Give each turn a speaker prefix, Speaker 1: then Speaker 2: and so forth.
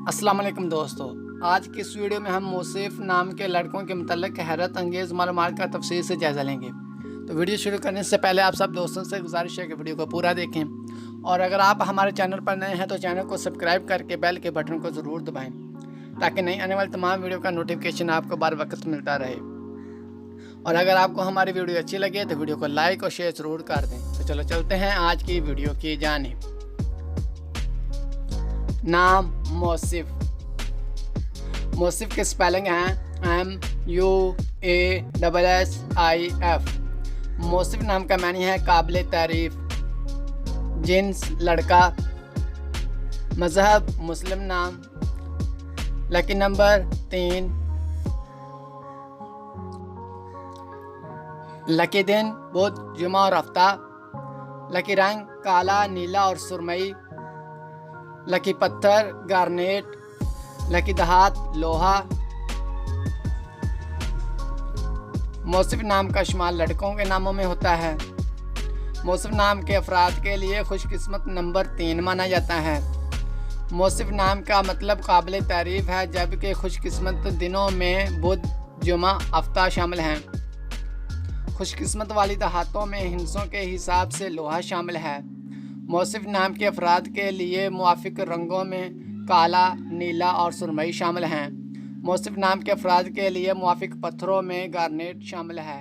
Speaker 1: अस्सलाम वालेकुम दोस्तों, आज की इस वीडियो में हम मौसिफ नाम के लड़कों के मतलब हैरत अंगेज़ मालूमात का तफसील से जायज़ा लेंगे। तो वीडियो शुरू करने से पहले आप सब दोस्तों से गुजारिश है कि वीडियो को पूरा देखें और अगर आप हमारे चैनल पर नए हैं तो चैनल को सब्सक्राइब करके बेल के बटन को ज़रूर दबाएँ ताकि नई आने वाली तमाम वीडियो का नोटिफिकेशन आपको बार वक्त मिलता रहे। और अगर आपको हमारी वीडियो अच्छी लगे तो वीडियो को लाइक और शेयर ज़रूर कर दें। तो चलो चलते हैं आज की वीडियो की जानिब। नाम मौसिफ। मौसिफ की स्पेलिंग है MUASSIF। मौसिफ नाम का मानी है काबिल तारीफ। जिन्स लड़का। मज़हब मुस्लिम नाम। Lucky number 3। लकी दिन बुध जुमा और हफ्ता। लकी रंग काला नीला और सुरमई। लकी पत्थर गार्नेट। लकी दहात लोहा। मौसिफ नाम का शुमार लड़कों के नामों में होता है। मौसिफ नाम के अफराद के लिए खुशकिस्मत नंबर 3 माना जाता है। मौसिफ नाम का मतलब काबिल तारीफ है, जबकि खुशकिस्मत दिनों में बुध जुमा हफ्ता शामिल हैं। खुशकिस्मत वाली दहातों में हिंसों के हिसाब से लोहा शामिल है। मौसिफ नाम के अफराद के लिए मुआफिक रंगों में काला नीला और सुरमई शामिल हैं। मौसिफ नाम के अफराद के लिए मुआफिक पत्थरों में गार्नेट शामिल है।